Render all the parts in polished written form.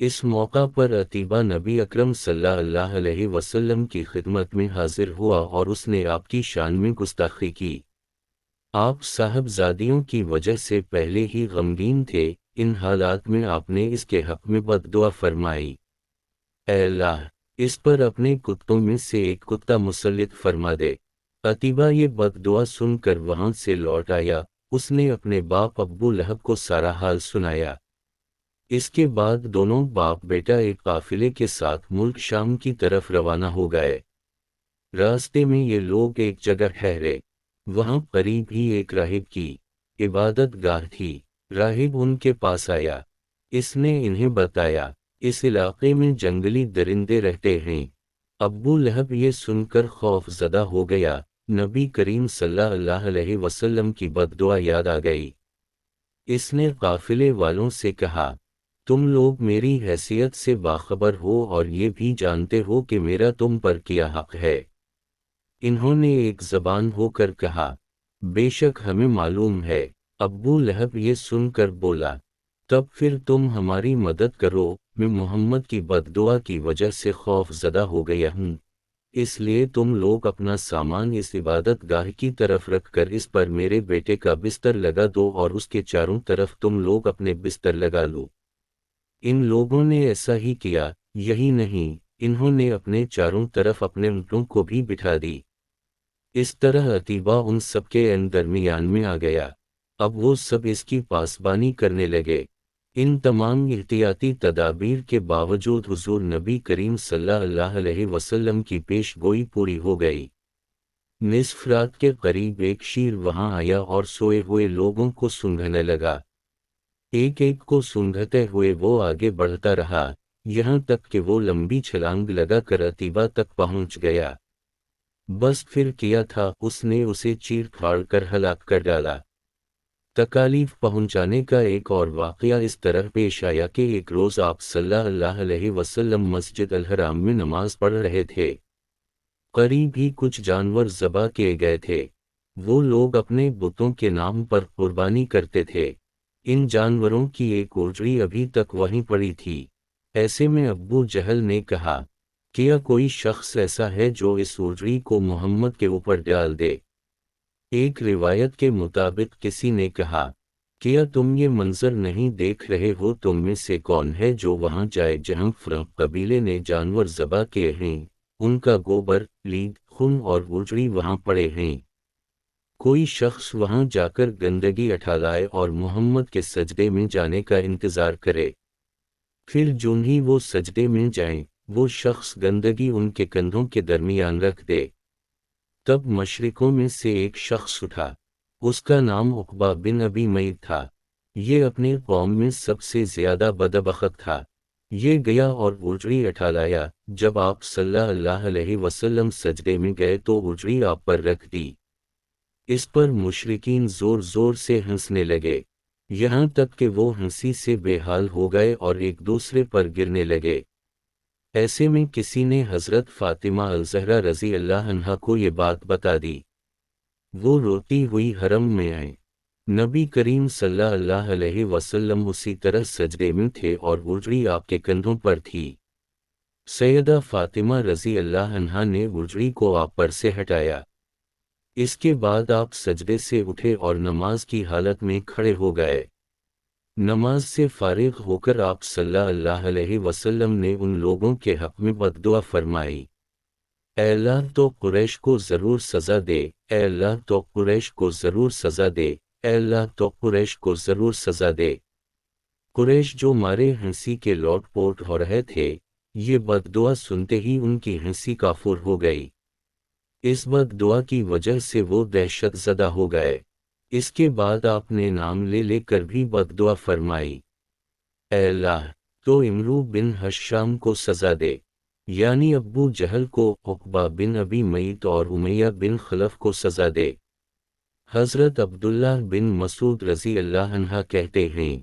اس موقع پر عتیبہ نبی اکرم صلی اللہ علیہ وسلم کی خدمت میں حاضر ہوا اور اس نے آپ کی شان میں گستاخی کی۔ آپ صاحبزادیوں کی وجہ سے پہلے ہی غمگین تھے، ان حالات میں آپ نے اس کے حق میں بد دعا فرمائی۔ اے اللہ، اس پر اپنے کتوں میں سے ایک کتا مسلط فرما دے۔ عتیبہ یہ بد دعا سن کر وہاں سے لوٹ آیا، اس نے اپنے باپ ابو لہب کو سارا حال سنایا۔ اس کے بعد دونوں باپ بیٹا ایک قافلے کے ساتھ ملک شام کی طرف روانہ ہو گئے۔ راستے میں یہ لوگ ایک جگہ ٹھہرے، وہاں قریب ہی ایک راہب کی عبادت گاہ تھی۔ راہب ان کے پاس آیا، اس نے انہیں بتایا اس علاقے میں جنگلی درندے رہتے ہیں۔ ابو لہب یہ سن کر خوف زدہ ہو گیا، نبی کریم صلی اللہ علیہ وسلم کی بد دعا یاد آ گئی۔ اس نے قافلے والوں سے کہا، تم لوگ میری حیثیت سے باخبر ہو اور یہ بھی جانتے ہو کہ میرا تم پر کیا حق ہے۔ انہوں نے ایک زبان ہو کر کہا، بے شک ہمیں معلوم ہے۔ ابو لہب یہ سن کر بولا، تب پھر تم ہماری مدد کرو، میں محمد کی بد دعا کی وجہ سے خوف زدہ ہو گیا ہوں، اس لیے تم لوگ اپنا سامان اس عبادت گاہ کی طرف رکھ کر اس پر میرے بیٹے کا بستر لگا دو اور اس کے چاروں طرف تم لوگ اپنے بستر لگا لو۔ ان لوگوں نے ایسا ہی کیا، یہی نہیں، انہوں نے اپنے چاروں طرف اپنے اونٹوں کو بھی بٹھا دی۔ اس طرح عتیبہ ان سب کے درمیان میں آ گیا۔ اب وہ سب اس کی پاسبانی کرنے لگے۔ ان تمام احتیاطی تدابیر کے باوجود حضور نبی کریم صلی اللہ علیہ وسلم کی پیش گوئی پوری ہو گئی۔ نصف رات کے قریب ایک شیر وہاں آیا اور سوئے ہوئے لوگوں کو سونگھنے لگا۔ ایک ایک کو سونگھتے ہوئے وہ آگے بڑھتا رہا، یہاں تک کہ وہ لمبی چھلانگ لگا کر عتیبہ تک پہنچ گیا۔ بس پھر کیا تھا، اس نے اسے چیر پھاڑ کر ہلاک کر ڈالا۔ تکالیف پہنچانے کا ایک اور واقعہ اس طرح پیش آیا کہ ایک روز آپ صلی اللہ علیہ وسلم مسجد الحرام میں نماز پڑھ رہے تھے۔ قریب ہی کچھ جانور ذبح کیے گئے تھے، وہ لوگ اپنے بتوں کے نام پر قربانی کرتے تھے۔ ان جانوروں کی ایک اوجڑی ابھی تک وہیں پڑی تھی۔ ایسے میں ابو جہل نے کہا، کیا کوئی شخص ایسا ہے جو اس اوجڑی کو محمد کے اوپر ڈال دے؟ ایک روایت کے مطابق کسی نے کہا، کیا تم یہ منظر نہیں دیکھ رہے ہو؟ تم میں سے کون ہے جو وہاں جائے جہاں فرق قبیلے نے جانور ذبح کیے ہیں، ان کا گوبر، لید، خون اور اوجڑی وہاں پڑے ہیں؟ کوئی شخص وہاں جا کر گندگی اٹھا لائے اور محمد کے سجدے میں جانے کا انتظار کرے، پھر جون ہی وہ سجدے میں جائیں، وہ شخص گندگی ان کے کندھوں کے درمیان رکھ دے۔ تب مشرکوں میں سے ایک شخص اٹھا، اس کا نام عقبہ بن ابی معیط تھا، یہ اپنی قوم میں سب سے زیادہ بدبخت تھا۔ یہ گیا اور اوجڑی اٹھا لایا، جب آپ صلی اللہ علیہ وسلم سجدے میں گئے تو اوجڑی آپ پر رکھ دی۔ اس پر مشرکین زور زور سے ہنسنے لگے، یہاں تک کہ وہ ہنسی سے بے حال ہو گئے اور ایک دوسرے پر گرنے لگے۔ ایسے میں کسی نے حضرت فاطمہ الزہرا رضی اللہ عنہا کو یہ بات بتا دی۔ وہ روتی ہوئی حرم میں آئیں۔ نبی کریم صلی اللہ علیہ وسلم اسی طرح سجدے میں تھے اور اوجڑی آپ کے کندھوں پر تھی۔ سیدہ فاطمہ رضی اللہ عنہا نے اوجڑی کو آپ پر سے ہٹایا۔ اس کے بعد آپ سجدے سے اٹھے اور نماز کی حالت میں کھڑے ہو گئے۔ نماز سے فارغ ہو کر آپ صلی اللہ علیہ وسلم نے ان لوگوں کے حق میں بد دعا فرمائی، اے اللہ تو قریش کو ضرور سزا دے، اے اللہ تو قریش کو ضرور سزا دے، اے اللہ تو قریش کو ضرور سزا دے۔ قریش جو مارے ہنسی کے لوٹ پوٹ ہو رہے تھے، یہ بد دعا سنتے ہی ان کی ہنسی کافور ہو گئی۔ اس بد دعا کی وجہ سے وہ دہشت زدہ ہو گئے۔ اس کے بعد آپ نے نام لے لے کر بھی بد دعا فرمائی، اے اللہ تو امرو بن حشام کو سزا دے، یعنی ابو جہل کو، عقبہ بن ابی معیط اور امیہ بن خلف کو سزا دے۔ حضرت عبداللہ بن مسعود رضی اللہ عنہ کہتے ہیں،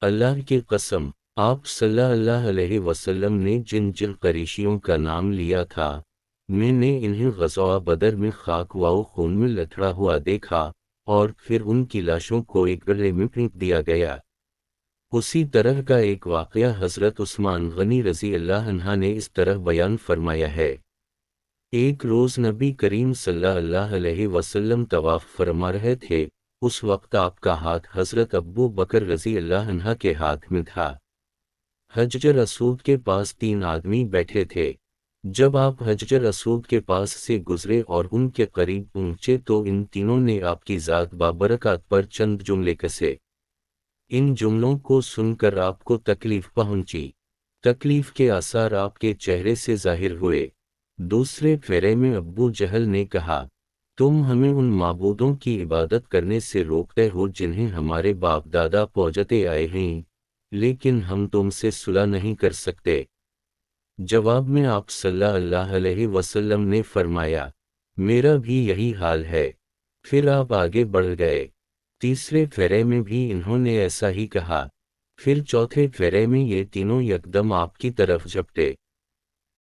اللہ کی قسم، آپ صلی اللہ علیہ وسلم نے جن جن قریشیوں کا نام لیا تھا، میں نے انہیں غزوہ بدر میں خاک و خون میں لتھڑا ہوا دیکھا، اور پھر ان کی لاشوں کو ایک گڑھے میں پھینک دیا گیا۔ اسی طرح کا ایک واقعہ حضرت عثمان غنی رضی اللہ عنہ نے اس طرح بیان فرمایا ہے۔ ایک روز نبی کریم صلی اللہ علیہ وسلم طواف فرما رہے تھے، اس وقت آپ کا ہاتھ حضرت ابو بکر رضی اللہ عنہ کے ہاتھ میں تھا۔ حجر اسود کے پاس 3 آدمی بیٹھے تھے۔ جب آپ حجر اسود کے پاس سے گزرے اور ان کے قریب پہنچے تو ان تینوں نے آپ کی ذات بابرکات پر چند جملے کسے۔ ان جملوں کو سن کر آپ کو تکلیف پہنچی۔ تکلیف کے آثار آپ کے چہرے سے ظاہر ہوئے۔ دوسرے پھیرے میں ابو جہل نے کہا، تم ہمیں ان معبودوں کی عبادت کرنے سے روکتے ہو جنہیں ہمارے باپ دادا پوجتے آئے ہیں، لیکن ہم تم سے صلح نہیں کر سکتے۔ جواب میں آپ صلی اللہ علیہ وسلم نے فرمایا، میرا بھی یہی حال ہے۔ پھر آپ آگے بڑھ گئے۔ تیسرے پھیرے میں بھی انہوں نے ایسا ہی کہا۔ پھر چوتھے پھیرے میں یہ تینوں یکدم آپ کی طرف جھپٹے۔